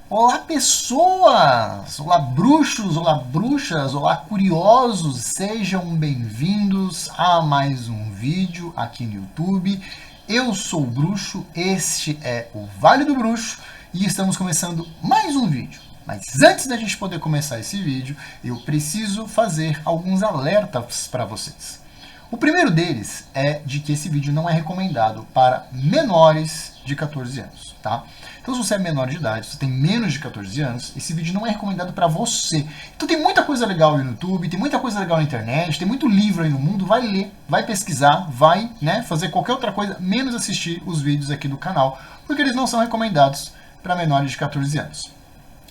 Olá, pessoas! Olá, bruxos! Olá, bruxas! Olá, curiosos! Sejam bem-vindos a mais um vídeo aqui no YouTube. Eu sou o Bruxo, este é o Vale do Bruxo e estamos começando mais um vídeo. Mas antes da gente poder começar esse vídeo, eu preciso fazer alguns alertas para vocês. O primeiro deles é de que esse vídeo não é recomendado para menores de 14 anos, tá? Então, se você é menor de idade, se você tem menos de 14 anos, esse vídeo não é recomendado para você. Então, tem muita coisa legal aí no YouTube, tem muita coisa legal na internet, tem muito livro aí no mundo, vai ler, vai pesquisar, vai, fazer qualquer outra coisa, menos assistir os vídeos aqui do canal, porque eles não são recomendados para menores de 14 anos.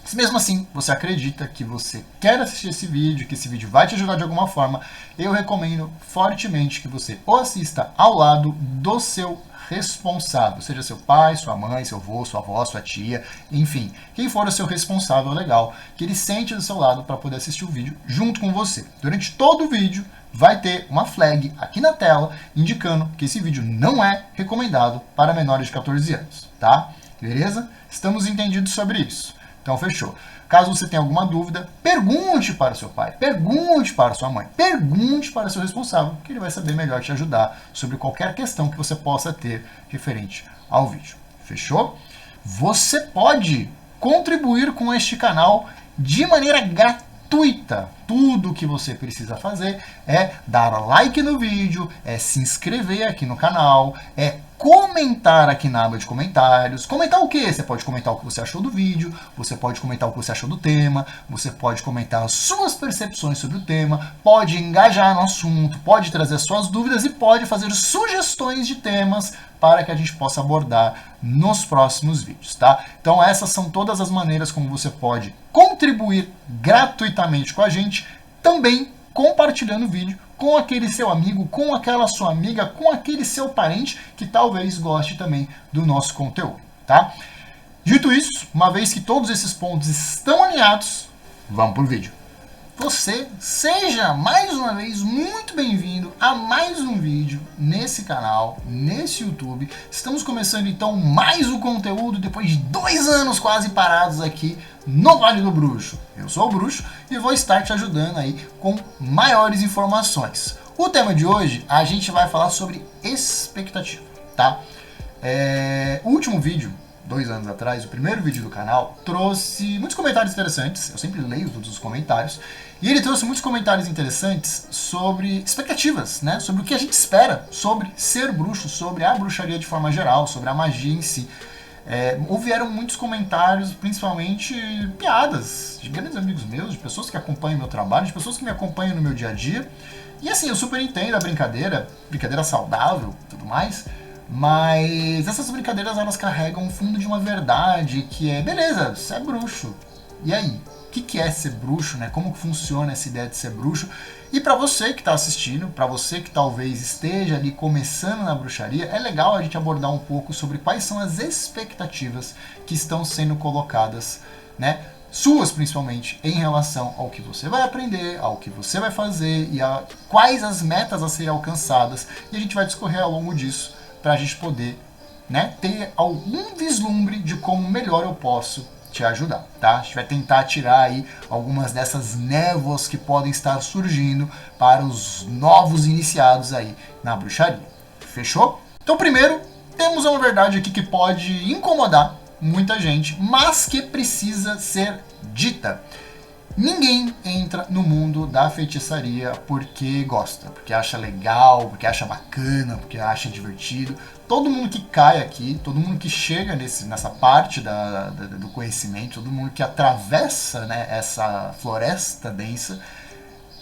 Se mesmo assim você acredita que você quer assistir esse vídeo, que esse vídeo vai te ajudar de alguma forma, eu recomendo fortemente que você o assista ao lado do seu responsável, seja seu pai, sua mãe, seu avô, sua avó, sua tia, enfim, quem for o seu responsável legal, que ele sente do seu lado para poder assistir o vídeo junto com você. Durante todo o vídeo vai ter uma flag aqui na tela indicando que esse vídeo não é recomendado para menores de 14 anos, tá? Beleza? Estamos entendidos sobre isso. Então, fechou. Caso você tenha alguma dúvida, pergunte para o seu pai, pergunte para a sua mãe, pergunte para o seu responsável, que ele vai saber melhor te ajudar sobre qualquer questão que você possa ter referente ao vídeo. Fechou? Você pode contribuir com este canal de maneira gratuita. Tudo o que você precisa fazer é dar like no vídeo, é se inscrever aqui no canal, é comentar aqui na aba de comentários. Comentar o quê? Você pode comentar o que você achou do vídeo, você pode comentar o que você achou do tema, você pode comentar as suas percepções sobre o tema, pode engajar no assunto, pode trazer suas dúvidas e pode fazer sugestões de temas para que a gente possa abordar nos próximos vídeos, tá? Então essas são todas as maneiras como você pode contribuir gratuitamente com a gente, também compartilhando o vídeo com aquele seu amigo, com aquela sua amiga, com aquele seu parente que talvez goste também do nosso conteúdo, tá? Dito isso, uma vez que todos esses pontos estão alinhados, vamos pro vídeo. Você seja mais uma vez muito bem-vindo a mais um vídeo nesse canal, nesse YouTube. Estamos começando então mais o conteúdo depois de 2 anos quase parados aqui no Vale do Bruxo. Eu sou o Bruxo e vou estar te ajudando aí com maiores informações. O tema de hoje a gente vai falar sobre expectativa, tá? O último vídeo, 2 anos atrás, o primeiro vídeo do canal, trouxe muitos comentários interessantes. Eu sempre leio todos os comentários. E ele trouxe muitos comentários interessantes sobre expectativas, né? Sobre o que a gente espera sobre ser bruxo, sobre a bruxaria de forma geral, sobre a magia em si. Houveram muitos comentários, principalmente piadas, de grandes amigos meus, de pessoas que acompanham meu trabalho, de pessoas que me acompanham no meu dia a dia. E assim, eu super entendo a brincadeira saudável e tudo mais, mas essas brincadeiras elas carregam um fundo de uma verdade que é, beleza, você é bruxo, e aí? O que é ser bruxo, né? Como que funciona essa ideia de ser bruxo? E para você que está assistindo, para você que talvez esteja ali começando na bruxaria, é legal a gente abordar um pouco sobre quais são as expectativas que estão sendo colocadas, né? Suas principalmente, em relação ao que você vai aprender, ao que você vai fazer e a quais as metas a serem alcançadas. E a gente vai discorrer ao longo disso para a gente poder, né, ter algum vislumbre de como melhor eu posso te ajudar, tá? A gente vai tentar tirar aí algumas dessas névoas que podem estar surgindo para os novos iniciados aí na bruxaria. Fechou? Então, primeiro, temos uma verdade aqui que pode incomodar muita gente, mas que precisa ser dita. Ninguém entra no mundo da feitiçaria porque gosta, porque acha legal, porque acha bacana, porque acha divertido. Todo mundo que cai aqui, todo mundo que chega nessa parte do conhecimento, todo mundo que atravessa, né, essa floresta densa,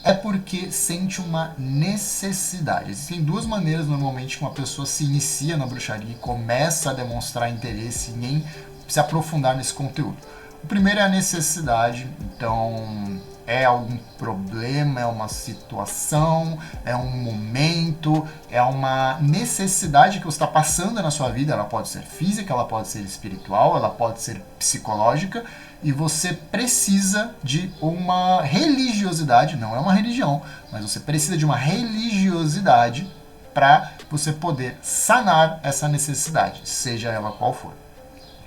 é porque sente uma necessidade. Existem 2 maneiras normalmente que uma pessoa se inicia na bruxaria e começa a demonstrar interesse em se aprofundar nesse conteúdo. O primeiro é a necessidade, então é algum problema, é uma situação, é um momento, é uma necessidade que você está passando na sua vida. Ela pode ser física, ela pode ser espiritual, ela pode ser psicológica, e você precisa de uma religiosidade, não é uma religião, mas você precisa de uma religiosidade para você poder sanar essa necessidade, seja ela qual for.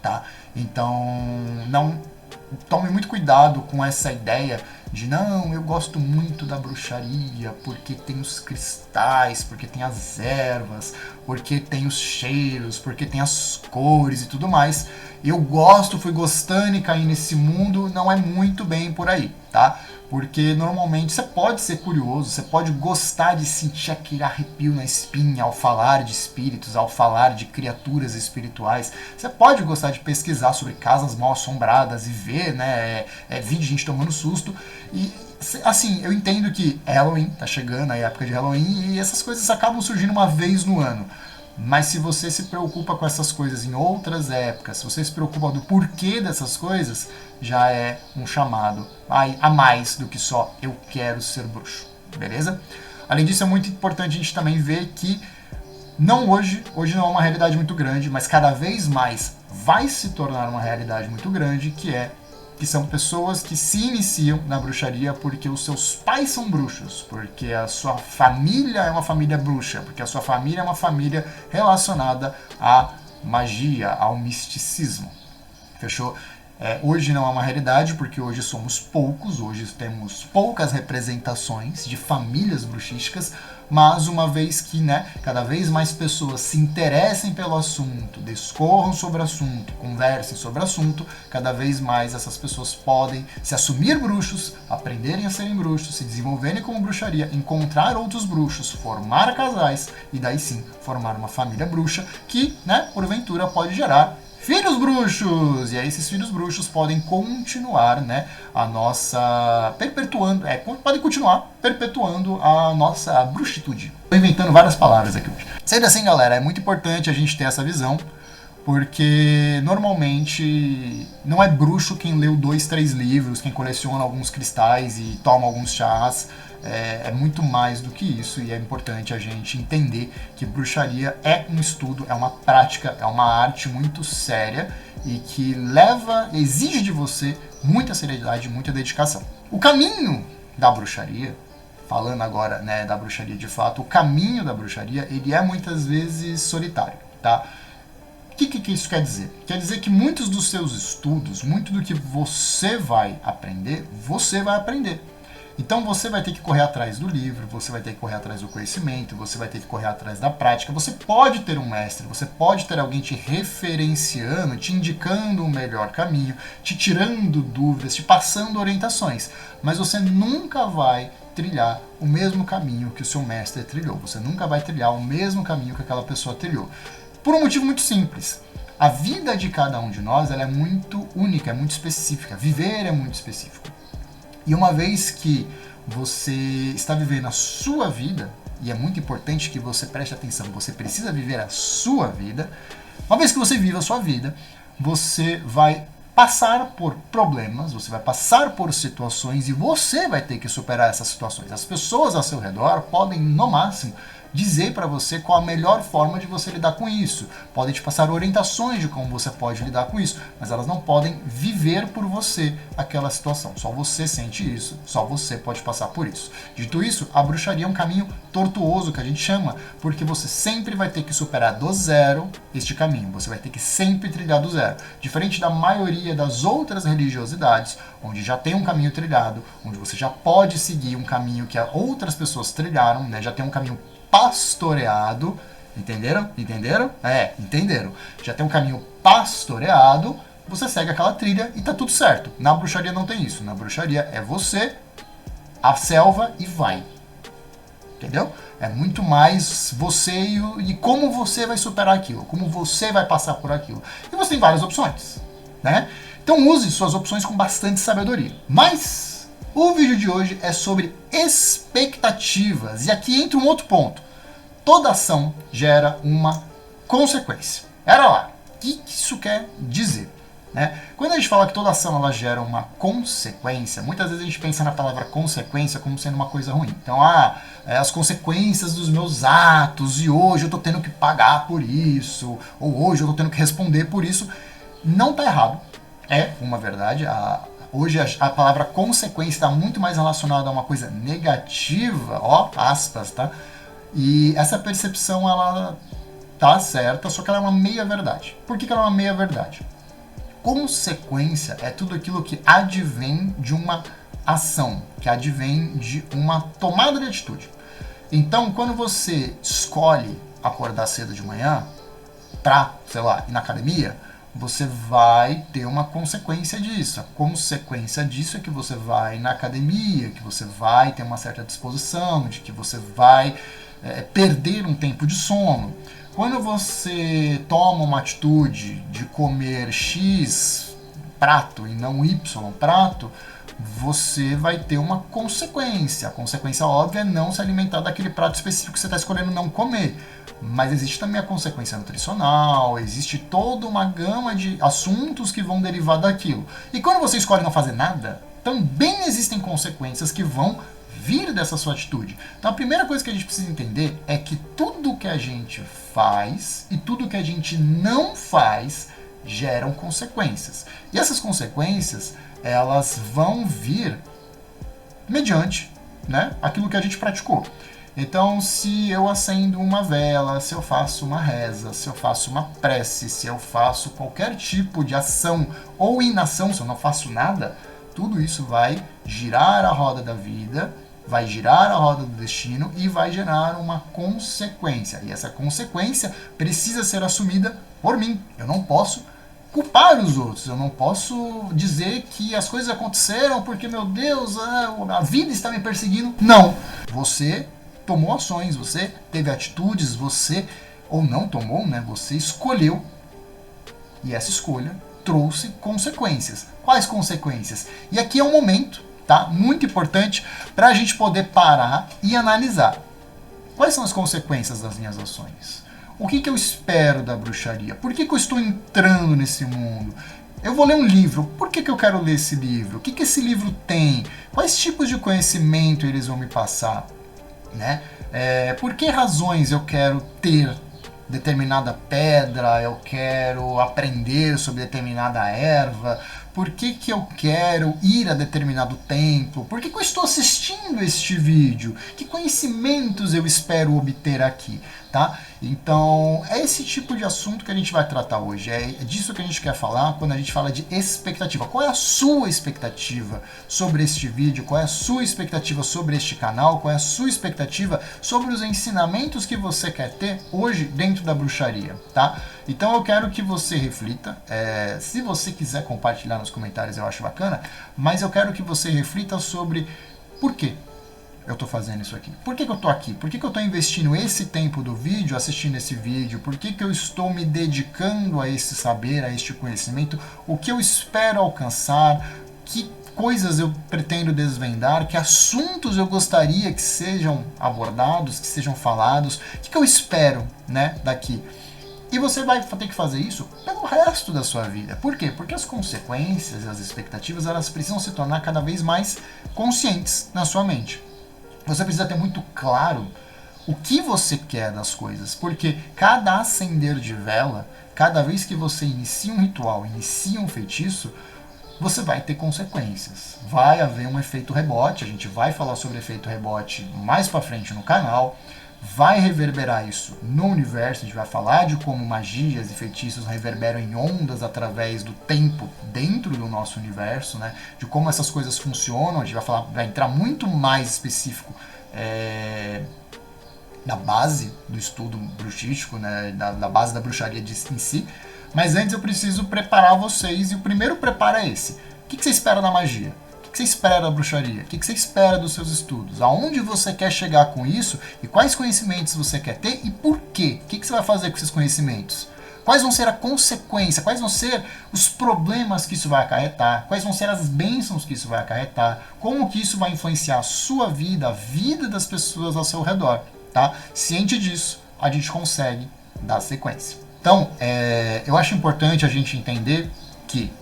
Tá? Então, não tome muito cuidado com essa ideia de não, eu gosto muito da bruxaria porque tem os cristais, porque tem as ervas, porque tem os cheiros, porque tem as cores e tudo mais. Eu gosto, fui gostando e caí nesse mundo, não é muito bem por aí, tá? Porque normalmente você pode ser curioso, você pode gostar de sentir aquele arrepio na espinha ao falar de espíritos, ao falar de criaturas espirituais. Você pode gostar de pesquisar sobre casas mal assombradas e ver, né, vídeo de gente tomando susto. E assim, eu entendo que Halloween, tá chegando a época de Halloween e essas coisas acabam surgindo uma vez no ano. Mas se você se preocupa com essas coisas em outras épocas, se você se preocupa do porquê dessas coisas, já é um chamado a mais do que só eu quero ser bruxo, beleza? Além disso, é muito importante a gente também ver que não hoje não é uma realidade muito grande, mas cada vez mais vai se tornar uma realidade muito grande, que são pessoas que se iniciam na bruxaria porque os seus pais são bruxos, porque a sua família é uma família bruxa, porque a sua família é uma família relacionada à magia, ao misticismo. Fechou? Hoje não é uma realidade, porque hoje somos poucos, hoje temos poucas representações de famílias bruxísticas, mas uma vez que, né, cada vez mais pessoas se interessem pelo assunto, discorram sobre o assunto, conversem sobre o assunto, cada vez mais essas pessoas podem se assumir bruxos, aprenderem a serem bruxos, se desenvolverem como bruxaria, encontrar outros bruxos, formar casais e daí sim formar uma família bruxa que, né, porventura pode gerar filhos bruxos! E aí esses filhos bruxos podem continuar, né, a nossa... podem continuar perpetuando a nossa bruxitude. Estou inventando várias palavras aqui hoje. Sendo assim, galera, é muito importante a gente ter essa visão, porque normalmente não é bruxo quem leu 2, 3 livros, quem coleciona alguns cristais e toma alguns chás. É muito mais do que isso, e é importante a gente entender que bruxaria é um estudo, é uma prática, é uma arte muito séria e que exige de você muita seriedade e muita dedicação. O caminho da bruxaria, falando agora, né, da bruxaria de fato, o caminho da bruxaria, ele é muitas vezes solitário, tá? O que isso quer dizer? Quer dizer que muitos dos seus estudos, muito do que você vai aprender, você vai aprender. Então você vai ter que correr atrás do livro, você vai ter que correr atrás do conhecimento, você vai ter que correr atrás da prática. Você pode ter um mestre, você pode ter alguém te referenciando, te indicando o melhor caminho, te tirando dúvidas, te passando orientações. Mas você nunca vai trilhar o mesmo caminho que o seu mestre trilhou. Você nunca vai trilhar o mesmo caminho que aquela pessoa trilhou. Por um motivo muito simples. A vida de cada um de nós ela é muito única, é muito específica. Viver é muito específico. E uma vez que você está vivendo a sua vida, e é muito importante que você preste atenção, você precisa viver a sua vida, uma vez que você vive a sua vida, você vai passar por problemas, você vai passar por situações e você vai ter que superar essas situações. As pessoas ao seu redor podem, no máximo, dizer para você qual a melhor forma de você lidar com isso. Podem te passar orientações de como você pode lidar com isso, mas elas não podem viver por você aquela situação. Só você sente isso, só você pode passar por isso. Dito isso, a bruxaria é um caminho tortuoso, que a gente chama, porque você sempre vai ter que superar do zero este caminho. Você vai ter que sempre trilhar do zero. Diferente da maioria das outras religiosidades, onde já tem um caminho trilhado, onde você já pode seguir um caminho que outras pessoas trilharam, né? Já tem um caminho pastoreado, entenderam? Entenderam? Entenderam. Já tem um caminho pastoreado, você segue aquela trilha e tá tudo certo. Na bruxaria não tem isso. Na bruxaria é você, a selva e vai. Entendeu? É muito mais você e como você vai superar aquilo, como você vai passar por aquilo. E você tem várias opções, né? Então use suas opções com bastante sabedoria. Mas o vídeo de hoje é sobre expectativas. E aqui entra um outro ponto. Toda ação gera uma consequência. Era lá. O que isso quer dizer? Né? Quando a gente fala que toda ação ela gera uma consequência, muitas vezes a gente pensa na palavra consequência como sendo uma coisa ruim. Então, as consequências dos meus atos, e hoje eu estou tendo que pagar por isso, ou hoje eu estou tendo que responder por isso. Não está errado. É uma verdade. Hoje a palavra consequência está muito mais relacionada a uma coisa negativa, ó, aspas, tá? E essa percepção, ela tá certa, só que ela é uma meia-verdade. Por que ela é uma meia-verdade? consequência é tudo aquilo que advém de uma ação, que advém de uma tomada de atitude. Então, quando você escolhe acordar cedo de manhã para, sei lá, ir na academia, você vai ter uma consequência disso. A consequência disso é que você vai na academia, que você vai ter uma certa disposição, de que você vai perder um tempo de sono. Quando você toma uma atitude de comer X prato e não Y prato, você vai ter uma consequência. A consequência óbvia é não se alimentar daquele prato específico que você está escolhendo não comer. Mas existe também a consequência nutricional, existe toda uma gama de assuntos que vão derivar daquilo. E quando você escolhe não fazer nada, também existem consequências que vão vir dessa sua atitude. Então a primeira coisa que a gente precisa entender é que tudo que a gente faz e tudo que a gente não faz geram consequências. E essas consequências, elas vão vir mediante, né, aquilo que a gente praticou. Então, se eu acendo uma vela, se eu faço uma reza, se eu faço uma prece, se eu faço qualquer tipo de ação ou inação, se eu não faço nada, tudo isso vai girar a roda da vida, vai girar a roda do destino e vai gerar uma consequência. E essa consequência precisa ser assumida por mim. Eu não posso culpar os outros, eu não posso dizer que as coisas aconteceram porque, meu Deus, a vida está me perseguindo. Não. Você tomou ações, você teve atitudes, você, ou não tomou, né? Você escolheu, e essa escolha trouxe consequências. Quais consequências? E aqui é um momento, tá? Muito importante para a gente poder parar e analisar. Quais são as consequências das minhas ações? O que eu espero da bruxaria? Por que eu estou entrando nesse mundo? Eu vou ler um livro. Por que eu quero ler esse livro? O que esse livro tem? Quais tipos de conhecimento eles vão me passar? Né? Por que razões eu quero ter determinada pedra, eu quero aprender sobre determinada erva, por que eu quero ir a determinado templo, por que eu estou assistindo este vídeo, que conhecimentos eu espero obter aqui, tá? Então, é esse tipo de assunto que a gente vai tratar hoje, é disso que a gente quer falar quando a gente fala de expectativa. Qual é a sua expectativa sobre este vídeo, qual é a sua expectativa sobre este canal, qual é a sua expectativa sobre os ensinamentos que você quer ter hoje dentro da bruxaria, tá? Então eu quero que você reflita, se você quiser compartilhar nos comentários eu acho bacana, mas eu quero que você reflita sobre por quê eu estou fazendo isso aqui. Por que eu estou aqui? Por que eu estou investindo esse tempo do vídeo, assistindo esse vídeo? Por que eu estou me dedicando a esse saber, a este conhecimento? O que eu espero alcançar? Que coisas eu pretendo desvendar? Que assuntos eu gostaria que sejam abordados, que sejam falados? O que eu espero, né, daqui? E você vai ter que fazer isso pelo resto da sua vida. Por quê? Porque as consequências e as expectativas, elas precisam se tornar cada vez mais conscientes na sua mente. Você precisa ter muito claro o que você quer das coisas, porque cada acender de vela, cada vez que você inicia um ritual, inicia um feitiço, você vai ter consequências. Vai haver um efeito rebote, a gente vai falar sobre efeito rebote mais pra frente no canal, vai reverberar isso no universo, a gente vai falar de como magias e feitiços reverberam em ondas através do tempo dentro do nosso universo, né? De como essas coisas funcionam, a gente vai entrar muito mais específico da base do estudo bruxístico, né? da base da bruxaria em si, mas antes eu preciso preparar vocês, e o primeiro preparo é esse. O que você espera da magia? O que você espera da bruxaria? O que você espera dos seus estudos? Aonde você quer chegar com isso? E quais conhecimentos você quer ter e por quê? O que você vai fazer com esses conhecimentos? Quais vão ser a consequência? Quais vão ser os problemas que isso vai acarretar? Quais vão ser as bênçãos que isso vai acarretar? Como que isso vai influenciar a sua vida, a vida das pessoas ao seu redor? Tá? Ciente disso, a gente consegue dar sequência. Então, eu acho importante a gente entender que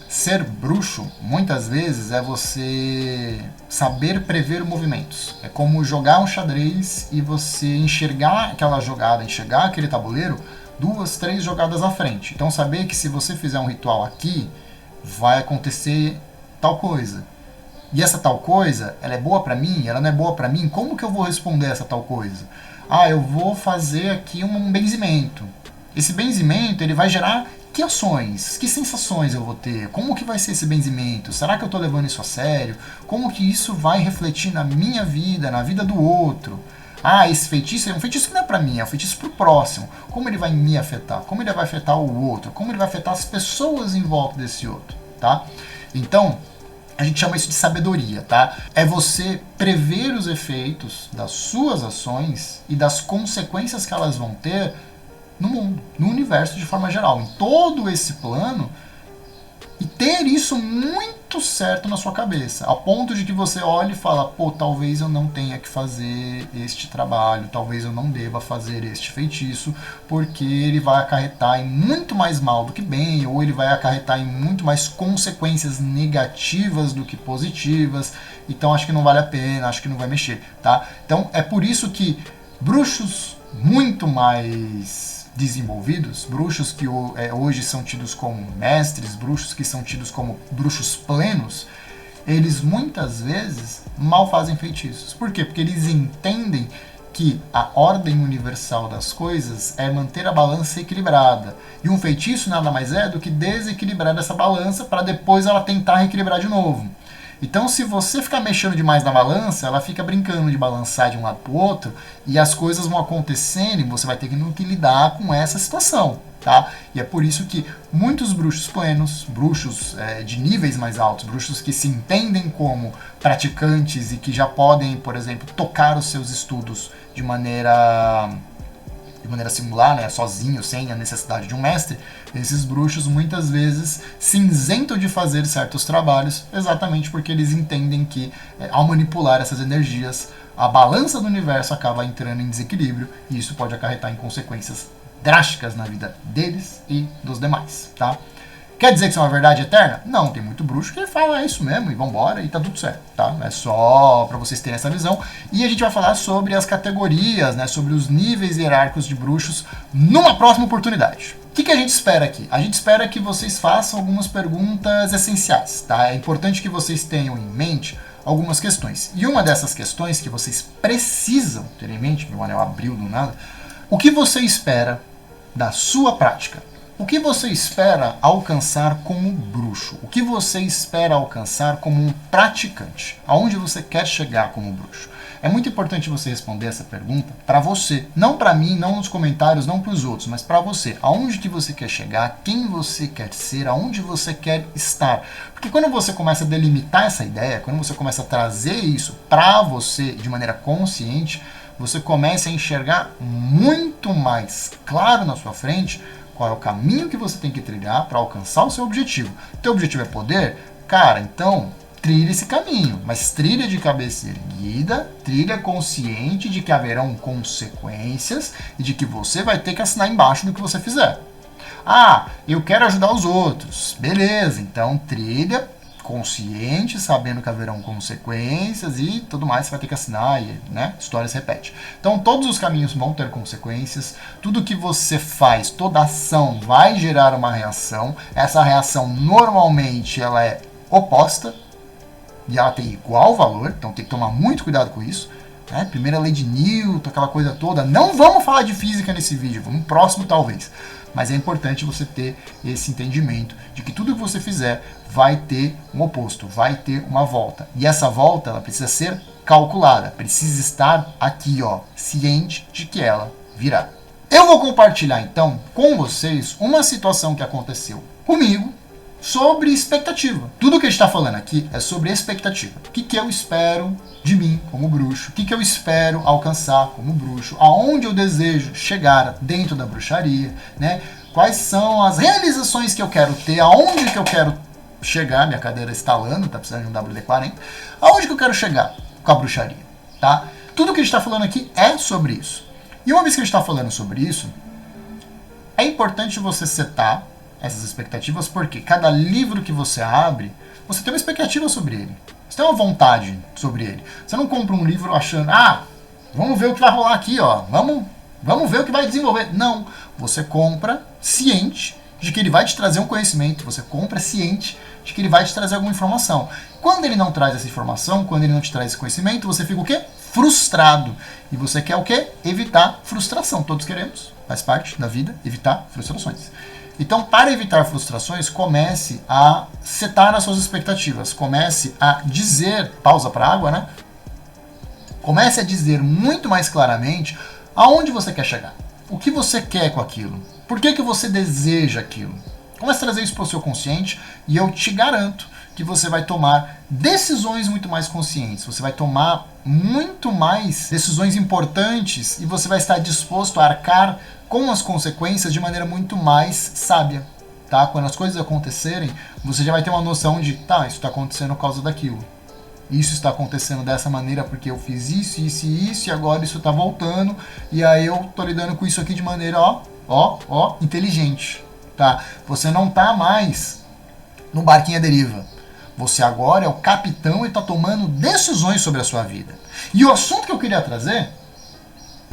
ser bruxo, muitas vezes, é você saber prever movimentos. É como jogar um xadrez e você enxergar aquela jogada, enxergar aquele tabuleiro 2, 3 jogadas à frente. Então, saber que se você fizer um ritual aqui, vai acontecer tal coisa. E essa tal coisa, ela é boa pra mim? Ela não é boa pra mim? Como que eu vou responder essa tal coisa? Eu vou fazer aqui um benzimento. Esse benzimento, ele vai gerar que ações, que sensações eu vou ter? Como que vai ser esse benzimento? Será que eu estou levando isso a sério? Como que isso vai refletir na minha vida, na vida do outro? Ah, esse feitiço é um feitiço que não é para mim, é um feitiço para o próximo. Como ele vai me afetar? Como ele vai afetar o outro? Como ele vai afetar as pessoas em volta desse outro, tá? Então, a gente chama isso de sabedoria, tá? É você prever os efeitos das suas ações e das consequências que elas vão ter no mundo, no universo de forma geral, em todo esse plano, e ter isso muito certo na sua cabeça, a ponto de que você olhe e fala, pô, talvez eu não tenha que fazer este trabalho, talvez eu não deva fazer este feitiço, porque ele vai acarretar em muito mais mal do que bem, ou ele vai acarretar em muito mais consequências negativas do que positivas, então acho que não vale a pena, acho que não vai mexer, tá? Então é por isso que bruxos muito mais desenvolvidos, bruxos que hoje são tidos como mestres, bruxos que são tidos como bruxos plenos, eles muitas vezes mal fazem feitiços. Por quê? Porque eles entendem que a ordem universal das coisas é manter a balança equilibrada. E um feitiço nada mais é do que desequilibrar essa balança para depois ela tentar reequilibrar de novo. Então, se você ficar mexendo demais na balança, ela fica brincando de balançar de um lado para o outro e as coisas vão acontecendo e você vai ter que lidar com essa situação, tá? E é por isso que muitos bruxos plenos, bruxos de níveis mais altos, bruxos que se entendem como praticantes e que já podem, por exemplo, tocar os seus estudos de maneira singular, né, sozinho, sem a necessidade de um mestre, esses bruxos muitas vezes se isentam de fazer certos trabalhos exatamente porque eles entendem que ao manipular essas energias, a balança do universo acaba entrando em desequilíbrio e isso pode acarretar em consequências drásticas na vida deles e dos demais, tá? Quer dizer que isso é uma verdade eterna? Não, tem muito bruxo que fala isso mesmo e vambora e tá tudo certo, tá? É só para vocês terem essa visão. E a gente vai falar sobre as categorias, né? Sobre os níveis hierárquicos de bruxos numa próxima oportunidade. O que a gente espera aqui? A gente espera que vocês façam algumas perguntas essenciais, tá? É importante que vocês tenham em mente algumas questões. E uma dessas questões que vocês precisam ter em mente, meu anel abriu do nada, o que você espera da sua prática? O que você espera alcançar como bruxo? O que você espera alcançar como um praticante? Aonde você quer chegar como bruxo? É muito importante você responder essa pergunta para você, não para mim, não nos comentários, não para os outros, mas para você. Aonde que você quer chegar? Quem você quer ser? Aonde você quer estar? Porque quando você começa a delimitar essa ideia, quando você começa a trazer isso para você de maneira consciente, você começa a enxergar muito mais claro na sua frente qual é o caminho que você tem que trilhar para alcançar o seu objetivo. Teu objetivo é poder? Cara, então trilha esse caminho, mas trilha de cabeça erguida, trilha consciente de que haverão consequências e de que você vai ter que assinar embaixo do que você fizer. Ah, eu quero ajudar os outros. Beleza, então trilha consciente, sabendo que haverão consequências e tudo mais, você vai ter que assinar e, né, a história se repete. Então todos os caminhos vão ter consequências, tudo que você faz, toda ação vai gerar uma reação, essa reação normalmente ela é oposta e ela tem igual valor, então tem que tomar muito cuidado com isso. Né? Primeira lei de Newton, aquela coisa toda. Não vamos falar de física nesse vídeo, vamos próximo talvez. Mas é importante você ter esse entendimento de que tudo que você fizer vai ter um oposto, vai ter uma volta. E essa volta ela precisa ser calculada, precisa estar aqui, ó, ciente de que ela virá. Eu vou compartilhar então com vocês uma situação que aconteceu comigo sobre expectativa. Tudo que a gente está falando aqui é sobre expectativa. O que eu espero de mim como bruxo? O que eu espero alcançar como bruxo? Aonde eu desejo chegar dentro da bruxaria? Né? Quais são as realizações que eu quero ter? Aonde que eu quero chegar? Minha cadeira estalando, tá precisando de um WD-40. Aonde que eu quero chegar com a bruxaria? Tá? Tudo que a gente está falando aqui é sobre isso. E uma vez que a gente está falando sobre isso, é importante você setar essas expectativas, porque cada livro que você abre, você tem uma expectativa sobre ele. Você tem uma vontade sobre ele. Você não compra um livro achando, vamos ver o que vai rolar aqui, ó. Vamos ver o que vai desenvolver. Não. Você compra ciente de que ele vai te trazer um conhecimento. Você compra ciente de que ele vai te trazer alguma informação. Quando ele não traz essa informação, quando ele não te traz esse conhecimento, você fica o quê? Frustrado. E você quer o quê? Evitar frustração. Todos queremos. Faz parte da vida evitar frustrações. Então, para evitar frustrações, comece a setar as suas expectativas. Comece a dizer, pausa para água, né? Comece a dizer muito mais claramente aonde você quer chegar. O que você quer com aquilo. Por que você deseja aquilo. Comece a trazer isso para o seu consciente e eu te garanto que você vai tomar decisões muito mais conscientes. Você vai tomar muito mais decisões importantes e você vai estar disposto a arcar com as consequências de maneira muito mais sábia, tá? Quando as coisas acontecerem, você já vai ter uma noção de, tá, isso está acontecendo por causa daquilo. Isso está acontecendo dessa maneira porque eu fiz isso, isso e isso, e agora isso está voltando, e aí eu tô lidando com isso aqui de maneira, inteligente, tá? Você não tá mais no barquinho à deriva. Você agora é o capitão e está tomando decisões sobre a sua vida. E o assunto que eu queria trazer,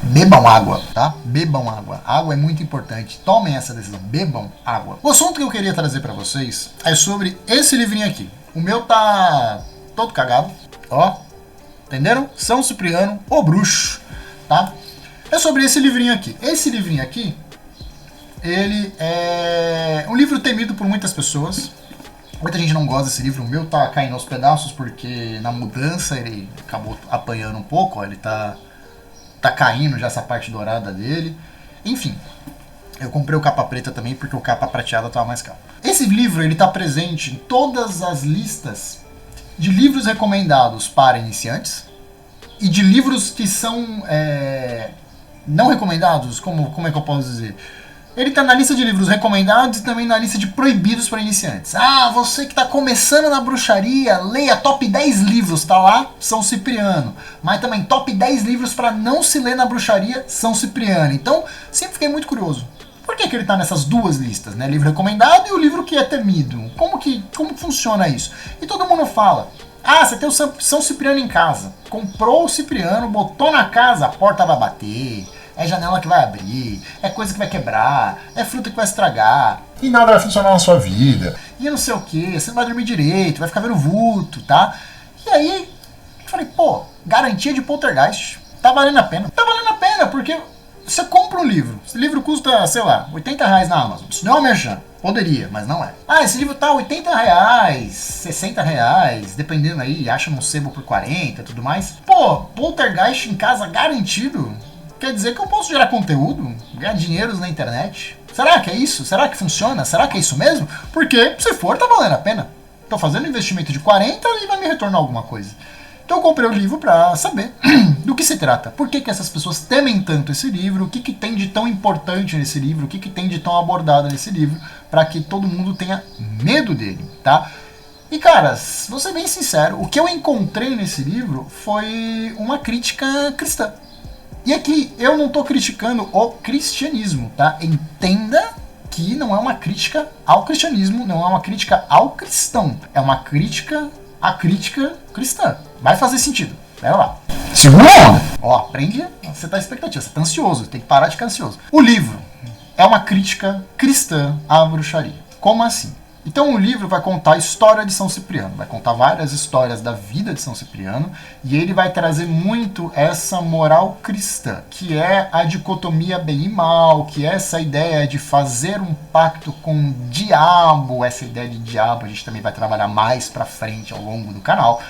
bebam água, tá? Bebam água. Água é muito importante. Tomem essa decisão. Bebam água. O assunto que eu queria trazer para vocês é sobre esse livrinho aqui. O meu tá todo cagado, ó. Entenderam? São Cipriano, o bruxo, tá? É sobre esse livrinho aqui. Esse livrinho aqui, ele é um livro temido por muitas pessoas. Muita gente não gosta desse livro. O meu tá caindo aos pedaços porque na mudança ele acabou apanhando um pouco, ó. Ele tá caindo já essa parte dourada dele. Enfim, eu comprei o capa preta também porque o capa prateada tava mais caro. Esse livro ele tá presente em todas as listas de livros recomendados para iniciantes e de livros que são não recomendados, como é que eu posso dizer? Ele está na lista de livros recomendados e também na lista de proibidos para iniciantes. Ah, você que está começando na bruxaria, leia top 10 livros, tá lá, São Cipriano. Mas também top 10 livros para não se ler na bruxaria, São Cipriano. Então, sempre fiquei muito curioso. Por que ele está nessas duas listas, né? Livro recomendado e o livro que é temido. Como funciona isso? E todo mundo fala, ah, você tem o São Cipriano em casa. Comprou o Cipriano, botou na casa, a porta vai bater. É janela que vai abrir, é coisa que vai quebrar, é fruta que vai estragar, e nada vai funcionar na sua vida, e não sei o que, você não vai dormir direito, vai ficar vendo vulto, tá? E aí, eu falei, pô, garantia de poltergeist, tá valendo a pena. Tá valendo a pena, porque você compra um livro, esse livro custa, sei lá, R$80 na Amazon, isso não é um merchan, poderia, mas não é. Ah, esse livro tá R$80, R$60, dependendo aí, acha num sebo por 40 e tudo mais. Pô, poltergeist em casa garantido. Quer dizer que eu posso gerar conteúdo, ganhar dinheiros na internet? Será que é isso? Será que funciona? Será que é isso mesmo? Porque, se for, tá valendo a pena. Tô fazendo um investimento de 40 e vai me retornar alguma coisa. Então eu comprei o livro pra saber do que se trata. Por que essas pessoas temem tanto esse livro? O que tem de tão importante nesse livro? O que tem de tão abordado nesse livro? Pra que todo mundo tenha medo dele, tá? E, caras, vou ser bem sincero, o que eu encontrei nesse livro foi uma crítica cristã. E aqui, eu não estou criticando o cristianismo, tá? Entenda que não é uma crítica ao cristianismo, não é uma crítica ao cristão. É uma crítica à crítica cristã. Vai fazer sentido. Pera lá. Segura a onda. Ó, aprende a setar expectativa. Você tá ansioso, tem que parar de ficar ansioso. O livro é uma crítica cristã à bruxaria. Como assim? Então o livro vai contar a história de São Cipriano, vai contar várias histórias da vida de São Cipriano e ele vai trazer muito essa moral cristã, que é a dicotomia bem e mal, que é essa ideia de fazer um pacto com o diabo. Essa ideia de diabo a gente também vai trabalhar mais pra frente ao longo do canal,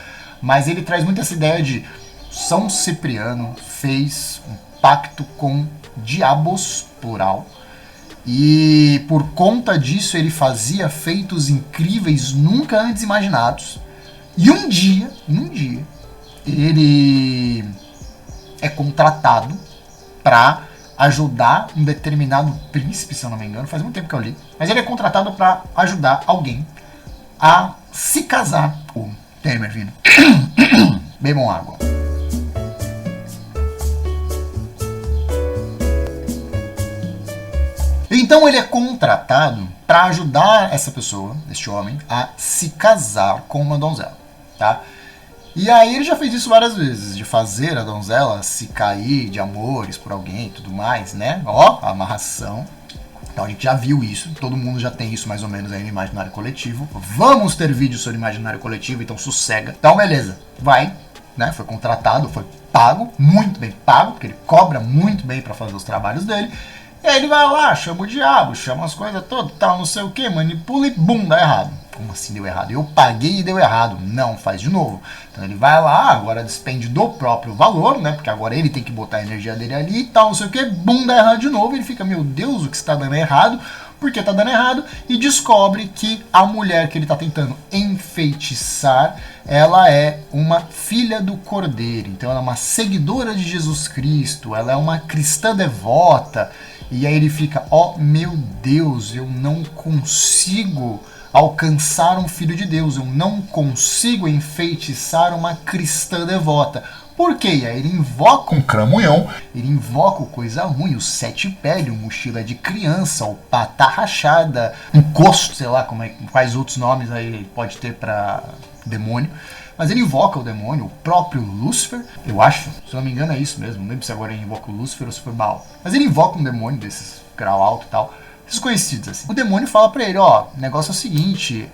mas ele traz muito essa ideia de São Cipriano fez um pacto com diabos, plural. E por conta disso ele fazia feitos incríveis nunca antes imaginados. E um dia, ele é contratado para ajudar um determinado príncipe, se eu não me engano, faz muito tempo que eu li. Mas ele é contratado para ajudar alguém a se casar. Temer vindo. Bebam água. Então ele é contratado para ajudar essa pessoa, este homem, a se casar com uma donzela, tá? E aí ele já fez isso várias vezes, de fazer a donzela se cair de amores por alguém e tudo mais, né? Ó, a amarração. Então a gente já viu isso, todo mundo já tem isso mais ou menos aí no imaginário coletivo. Vamos ter vídeo sobre imaginário coletivo, então sossega. Então beleza, vai, né? Foi contratado, foi pago, muito bem pago, porque ele cobra muito bem para fazer os trabalhos dele. E aí ele vai lá, chama o diabo, chama as coisas todas, tal, não sei o que, manipula e bum, dá errado. Como assim deu errado? Eu paguei e deu errado. Não, faz de novo. Então ele vai lá, agora despende do próprio valor, né? Porque agora ele tem que botar a energia dele ali e tal, não sei o que, bum, dá errado de novo. Ele fica, meu Deus, o que está dando errado? Por que está dando errado? E descobre que a mulher que ele está tentando enfeitiçar, ela é uma filha do Cordeiro. Então ela é uma seguidora de Jesus Cristo, ela é uma cristã devota. E aí ele fica, ó, meu Deus, eu não consigo alcançar um filho de Deus, eu não consigo enfeitiçar uma cristã devota. Por quê? E aí ele invoca um cramunhão, ele invoca o coisa ruim, o sete pele, o mochila de criança, o pata rachada, encosto, sei lá quais outros nomes aí ele pode ter para demônio. Mas ele invoca o demônio, o próprio Lúcifer, eu acho, se não me engano é isso mesmo, não lembro se agora ele invoca o Lúcifer ou se foi Baal. Mas ele invoca um demônio desses grau alto e tal, desconhecidos assim. O demônio fala pra ele, ó, o negócio é o seguinte,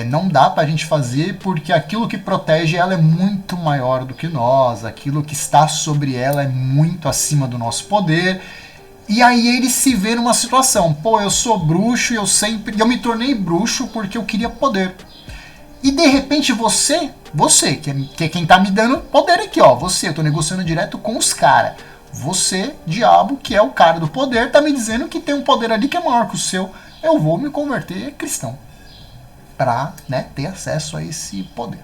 não dá pra gente fazer porque aquilo que protege ela é muito maior do que nós, aquilo que está sobre ela é muito acima do nosso poder. E aí ele se vê numa situação, pô, eu sou bruxo e eu me tornei bruxo porque eu queria poder. E de repente você que é quem tá me dando poder aqui, ó, eu tô negociando direto com os caras. Você, diabo, que é o cara do poder, tá me dizendo que tem um poder ali que é maior que o seu. Eu vou me converter cristão pra, né, ter acesso a esse poder.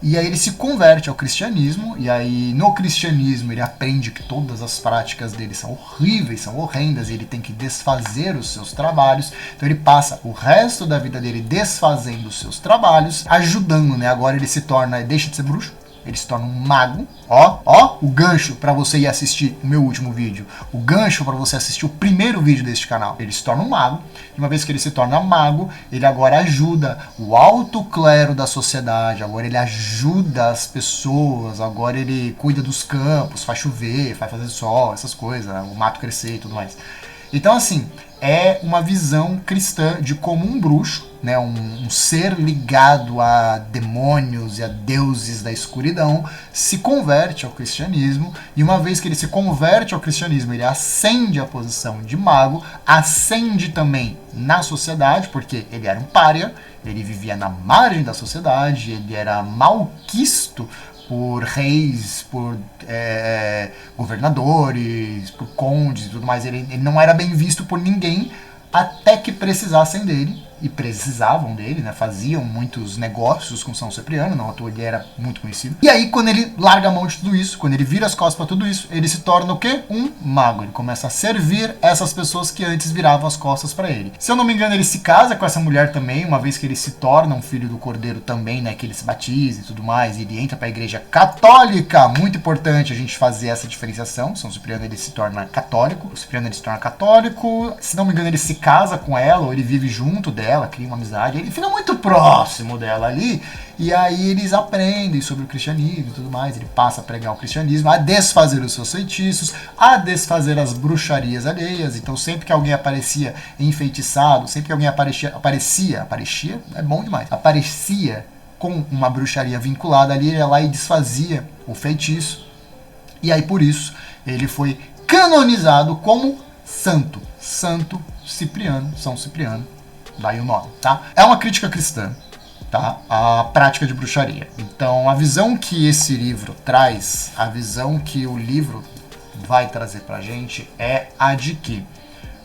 E aí ele se converte ao cristianismo, e aí no cristianismo ele aprende que todas as práticas dele são horríveis, são horrendas, e ele tem que desfazer os seus trabalhos. Então ele passa o resto da vida dele desfazendo os seus trabalhos, ajudando, né? Agora ele se torna, deixa de ser bruxo, ele se torna um mago. Ó, o gancho para você ir assistir o meu último vídeo. O gancho para você assistir o primeiro vídeo deste canal. Ele se torna um mago. E uma vez que ele se torna mago, ele agora ajuda o alto clero da sociedade. Agora ele ajuda as pessoas. Agora ele cuida dos campos, faz chover, faz fazer sol, essas coisas, o mato crescer e tudo mais. Então, assim, é uma visão cristã de como um bruxo, né, um ser ligado a demônios e a deuses da escuridão, se converte ao cristianismo, e uma vez que ele se converte ao cristianismo, ele ascende à posição de mago, ascende também na sociedade, porque ele era um pária, ele vivia na margem da sociedade, ele era malquisto por reis, por governadores, por condes e tudo mais. Ele não era bem visto por ninguém até que precisassem dele, e precisavam dele, né? Faziam muitos negócios com São Cipriano, não à toa ele era muito conhecido. E aí, quando ele larga a mão de tudo isso, quando ele vira as costas para tudo isso, ele se torna o quê? Um mago. Ele começa a servir essas pessoas que antes viravam as costas para ele. Se eu não me engano, ele se casa com essa mulher também, uma vez que ele se torna um filho do Cordeiro também, né? Que ele se batiza e tudo mais, e ele entra para a igreja católica. Muito importante a gente fazer essa diferenciação. São Cipriano, ele se torna católico. O Cipriano, ele se torna católico. Se não me engano, ele se casa com ela, ou ele vive junto dela, cria uma amizade, ele fica muito próximo dela ali, e aí eles aprendem sobre o cristianismo e tudo mais, ele passa a pregar o cristianismo, a desfazer os seus feitiços, a desfazer as bruxarias alheias. Então sempre que alguém aparecia enfeitiçado, sempre que alguém aparecia, é bom demais, aparecia com uma bruxaria vinculada ali, ele ia lá e desfazia o feitiço, e aí por isso ele foi canonizado como santo, Santo Cipriano, São Cipriano. Daí o nome, tá? É uma crítica cristã, tá? A prática de bruxaria. Então, a visão que esse livro traz, a visão que o livro vai trazer pra gente é a de que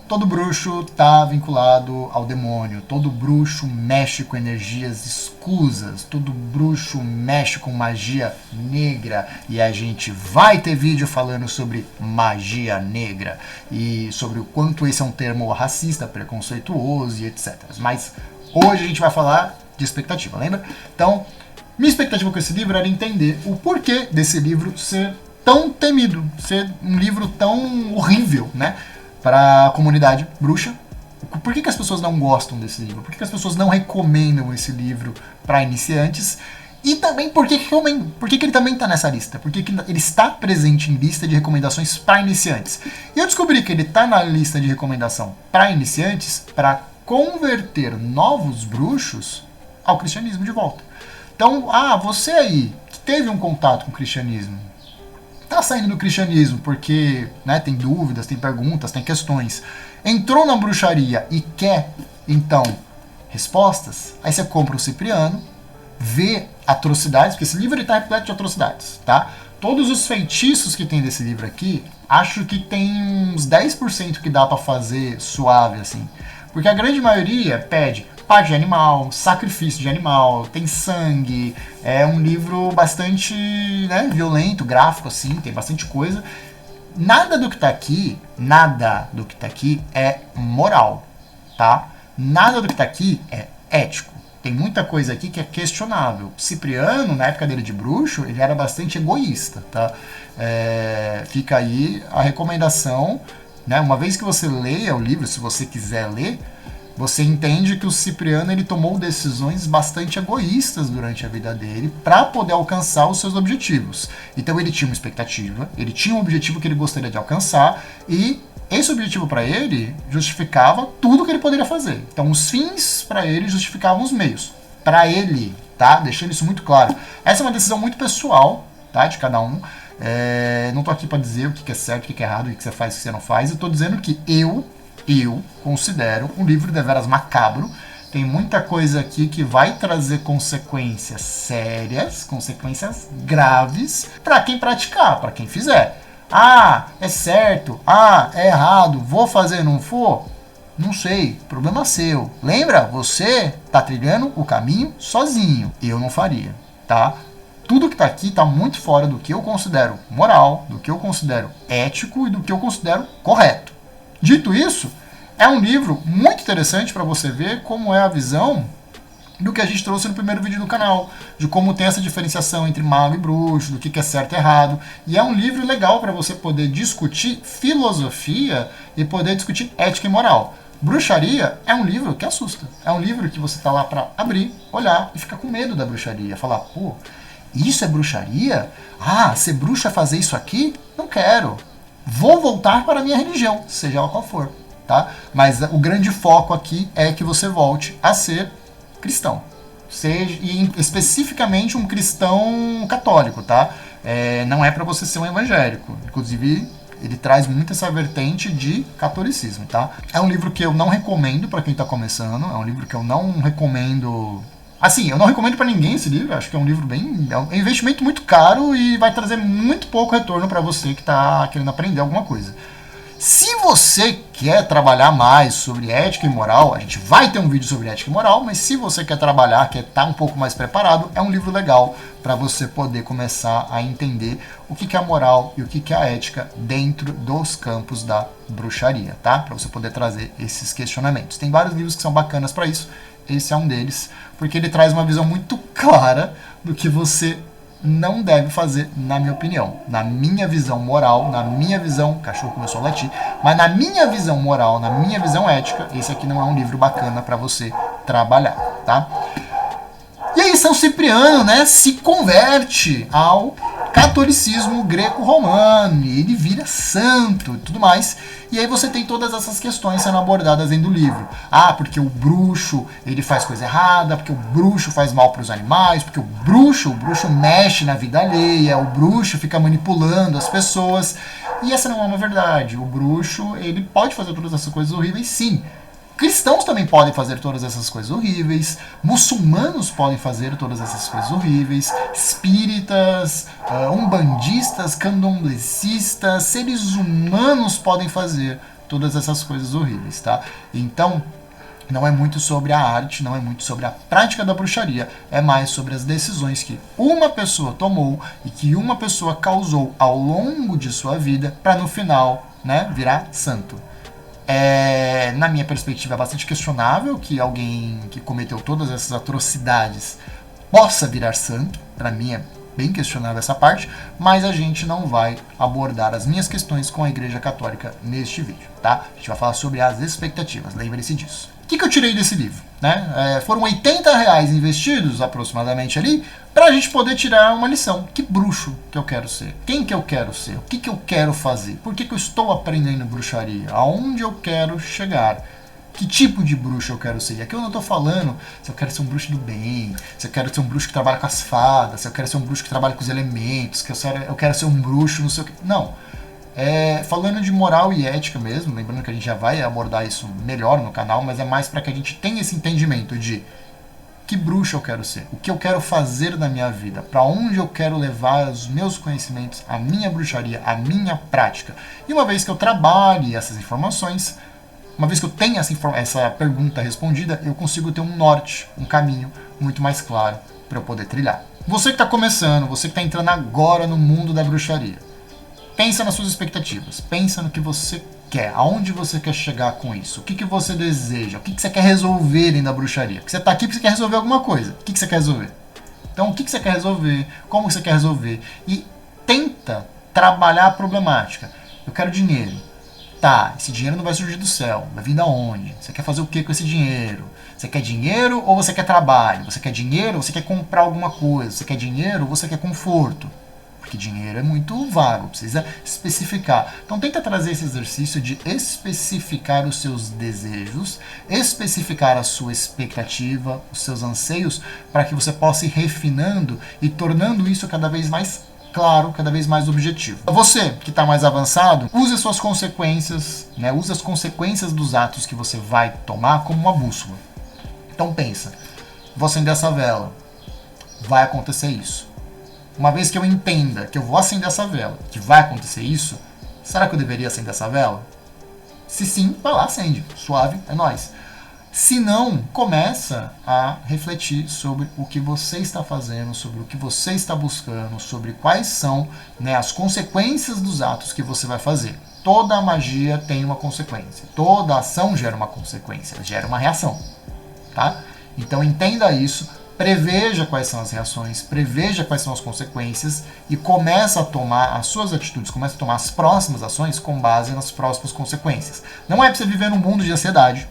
todo bruxo tá vinculado ao demônio, todo bruxo mexe com energias escusas, todo bruxo mexe com magia negra, e a gente vai ter vídeo falando sobre magia negra e sobre o quanto esse é um termo racista, preconceituoso e etc. Mas hoje a gente vai falar de expectativa, lembra? Então, minha expectativa com esse livro era entender o porquê desse livro ser tão temido, ser um livro tão horrível, né? Para a comunidade bruxa. Por que as pessoas não gostam desse livro? Por que as pessoas não recomendam esse livro para iniciantes? E também por que ele também está nessa lista? Por que ele está presente em lista de recomendações para iniciantes? E eu descobri que ele está na lista de recomendação para iniciantes para converter novos bruxos ao cristianismo de volta. Então, você aí que teve um contato com o cristianismo, tá saindo do cristianismo porque, né, tem dúvidas, tem perguntas, tem questões, entrou na bruxaria e quer, então, respostas, aí você compra o Cipriano, vê atrocidades, porque esse livro está repleto de atrocidades, tá? Todos os feitiços que tem desse livro aqui, acho que tem uns 10% que dá para fazer suave, assim. Porque a grande maioria pede parte de animal, sacrifício de animal, tem sangue, é um livro bastante, né, violento, gráfico, assim, tem bastante coisa. Nada do que tá aqui é moral, tá? Nada do que tá aqui é ético. Tem muita coisa aqui que é questionável. Cipriano, na época dele de bruxo, ele era bastante egoísta, tá? Fica aí a recomendação, né? Uma vez que você leia o livro, se você quiser ler, você entende que o Cipriano ele tomou decisões bastante egoístas durante a vida dele para poder alcançar os seus objetivos. Então ele tinha uma expectativa, ele tinha um objetivo que ele gostaria de alcançar e esse objetivo para ele justificava tudo que ele poderia fazer. Então os fins para ele justificavam os meios. Para ele, tá? Deixando isso muito claro. Essa é uma decisão muito pessoal, tá? De cada um. Não estou aqui para dizer o que é certo, o que é errado, o que você faz, o que você não faz. Eu estou dizendo que eu considero um livro deveras macabro. Tem muita coisa aqui que vai trazer consequências sérias, consequências graves para quem praticar, para quem fizer. Ah, é certo. Ah, é errado. Vou fazer, não for? Não sei. Problema seu. Lembra? Você tá trilhando o caminho sozinho. Eu não faria, tá? Tudo que tá aqui tá muito fora do que eu considero moral, do que eu considero ético e do que eu considero correto. Dito isso, é um livro muito interessante para você ver como é a visão do que a gente trouxe no primeiro vídeo do canal, de como tem essa diferenciação entre mago e bruxo, do que é certo e errado. E é um livro legal para você poder discutir filosofia e poder discutir ética e moral. Bruxaria é um livro que assusta. É um livro que você tá lá para abrir, olhar e ficar com medo da bruxaria. Falar, pô, isso é bruxaria? Ah, ser bruxo é fazer isso aqui? Não quero. Vou voltar para a minha religião, seja ela qual for, tá? Mas o grande foco aqui é que você volte a ser cristão, seja e especificamente um cristão católico, tá? Não é para você ser um evangélico. Inclusive, ele traz muito essa vertente de catolicismo, tá? É um livro que eu não recomendo para quem está começando. É um livro que eu não recomendo. Assim, eu não recomendo para ninguém esse livro. Acho que é um livro bem, é um investimento muito caro e vai trazer muito pouco retorno para você que está querendo aprender alguma coisa. Se você quer trabalhar mais sobre ética e moral, a gente vai ter um vídeo sobre ética e moral, mas se você quer trabalhar, quer estar um pouco mais preparado, é um livro legal para você poder começar a entender o que é a moral e o que é a ética dentro dos campos da bruxaria, tá? Para você poder trazer esses questionamentos. Tem vários livros que são bacanas para isso, esse é um deles, porque ele traz uma visão muito clara do que você não deve fazer, na minha opinião. Na minha visão moral, na minha visão... O cachorro começou a latir. Mas na minha visão moral, na minha visão ética, esse aqui não é um livro bacana para você trabalhar, tá? E aí São Cipriano, né, se converte ao catolicismo greco-romano, e ele vira santo e tudo mais. E aí você tem todas essas questões sendo abordadas dentro do livro. Ah, porque o bruxo, ele faz coisa errada, porque o bruxo faz mal para os animais, porque o bruxo mexe na vida alheia, o bruxo fica manipulando as pessoas. E essa não é uma verdade. O bruxo, ele pode fazer todas essas coisas horríveis, sim. Cristãos também podem fazer todas essas coisas horríveis, muçulmanos podem fazer todas essas coisas horríveis, espíritas, umbandistas, candomblecistas, seres humanos podem fazer todas essas coisas horríveis, tá? Então, não é muito sobre a arte, não é muito sobre a prática da bruxaria, é mais sobre as decisões que uma pessoa tomou e que uma pessoa causou ao longo de sua vida para no final, né, virar santo. Na minha perspectiva, é bastante questionável que alguém que cometeu todas essas atrocidades possa virar santo. Para mim é bem questionável essa parte, mas a gente não vai abordar as minhas questões com a Igreja Católica neste vídeo, tá? A gente vai falar sobre as expectativas, lembre-se disso. O que eu tirei desse livro? Né? Foram R$80 investidos, aproximadamente, ali, para a gente poder tirar uma lição. Que bruxo que eu quero ser? Quem que eu quero ser? O que eu quero fazer? Por que eu estou aprendendo bruxaria? Aonde eu quero chegar? Que tipo de bruxo eu quero ser? E aqui eu não estou falando se eu quero ser um bruxo do bem, se eu quero ser um bruxo que trabalha com as fadas, se eu quero ser um bruxo que trabalha com os elementos, que eu quero ser um bruxo, não sei o que. Não. Falando de moral e ética mesmo, lembrando que a gente já vai abordar isso melhor no canal, mas é mais para que a gente tenha esse entendimento de que bruxo eu quero ser, o que eu quero fazer na minha vida, para onde eu quero levar os meus conhecimentos, a minha bruxaria, a minha prática. E uma vez que eu trabalhe essas informações, uma vez que eu tenho essa pergunta respondida, eu consigo ter um norte, um caminho muito mais claro para eu poder trilhar. Você que está começando, você que está entrando agora no mundo da bruxaria, pensa nas suas expectativas, pensa no que você quer, aonde você quer chegar com isso, o que você deseja, o que você quer resolver dentro da bruxaria. Porque você está aqui porque você quer resolver alguma coisa. O que você quer resolver? Então, o que você quer resolver, como você quer resolver, e tenta trabalhar a problemática. Eu quero dinheiro. Tá, esse dinheiro não vai surgir do céu, vai vir da onde? Você quer fazer o que com esse dinheiro? Você quer dinheiro ou você quer trabalho? Você quer dinheiro ou você quer comprar alguma coisa? Você quer dinheiro ou você quer conforto? Porque dinheiro é muito vago, precisa especificar. Então tenta trazer esse exercício de especificar os seus desejos, especificar a sua expectativa, os seus anseios, para que você possa ir refinando e tornando isso cada vez mais claro, cada vez mais objetivo. Você que está mais avançado, use as suas consequências, né? Use as consequências dos atos que você vai tomar como uma bússola. Então pensa, vou acender essa vela, vai acontecer isso. Uma vez que eu entenda que eu vou acender essa vela, que vai acontecer isso, será que eu deveria acender essa vela? Se sim, vai lá, acende. Suave, é nóis. Se não, começa a refletir sobre o que você está fazendo, sobre o que você está buscando, sobre quais são, né, as consequências dos atos que você vai fazer. Toda magia tem uma consequência. Toda ação gera uma consequência, gera uma reação. Tá? Então entenda isso, preveja quais são as reações, preveja quais são as consequências e começa a tomar as suas atitudes, começa a tomar as próximas ações com base nas próximas consequências. Não é para você viver num mundo de ansiedade,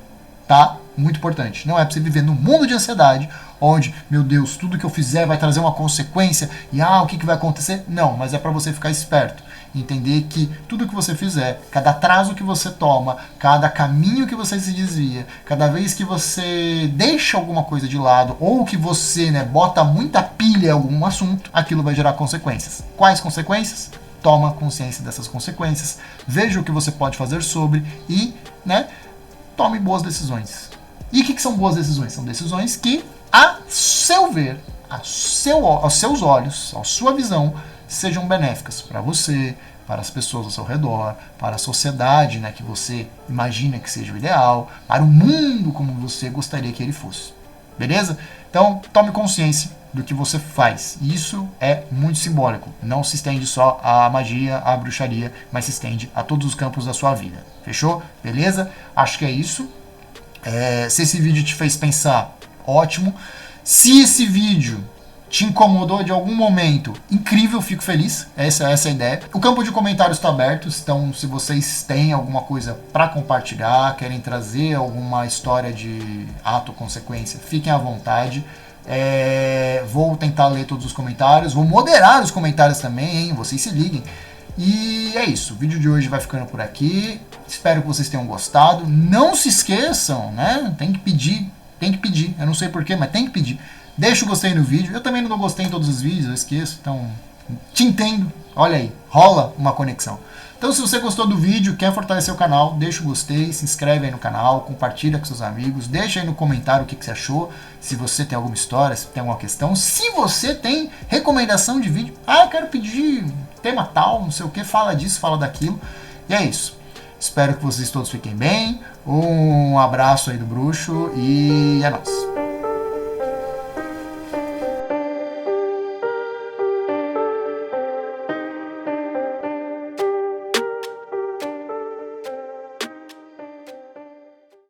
tá? Muito importante. Não é para você viver num mundo de ansiedade, onde, meu Deus, tudo que eu fizer vai trazer uma consequência e o que vai acontecer? Não, mas é para você ficar esperto. Entender que tudo que você fizer, cada atraso que você toma, cada caminho que você se desvia, cada vez que você deixa alguma coisa de lado ou que você, né, bota muita pilha em algum assunto, aquilo vai gerar consequências. Quais consequências? Toma consciência dessas consequências, veja o que você pode fazer sobre e, né, tome boas decisões. E o que são boas decisões? São decisões que, a seu ver, aos seus olhos, à sua visão, sejam benéficas para você, para as pessoas ao seu redor, para a sociedade, né, que você imagina que seja o ideal, para o mundo como você gostaria que ele fosse. Beleza? Então, tome consciência do que você faz. E isso é muito simbólico. Não se estende só à magia, à bruxaria, mas se estende a todos os campos da sua vida. Fechou? Beleza? Acho que é isso. Se esse vídeo te fez pensar, ótimo. Se esse vídeo te incomodou de algum momento, incrível, fico feliz, essa é a ideia. O campo de comentários está aberto, então se vocês têm alguma coisa para compartilhar, querem trazer alguma história de ato ou consequência, fiquem à vontade. Vou tentar ler todos os comentários, vou moderar os comentários também, hein? Vocês se liguem. E é isso, o vídeo de hoje vai ficando por aqui, espero que vocês tenham gostado. Não se esqueçam, né? Tem que pedir, eu não sei porquê, mas tem que pedir. Deixa o gostei no vídeo. Eu também não dou gostei em todos os vídeos, eu esqueço. Então, te entendo. Olha aí, rola uma conexão. Então, se você gostou do vídeo, quer fortalecer o canal, deixa o gostei, se inscreve aí no canal, compartilha com seus amigos, deixa aí no comentário o que você achou, se você tem alguma história, se tem alguma questão, se você tem recomendação de vídeo. Quero pedir tema tal, não sei o que, fala disso, fala daquilo. E é isso. Espero que vocês todos fiquem bem. Um abraço aí do bruxo e é nóis.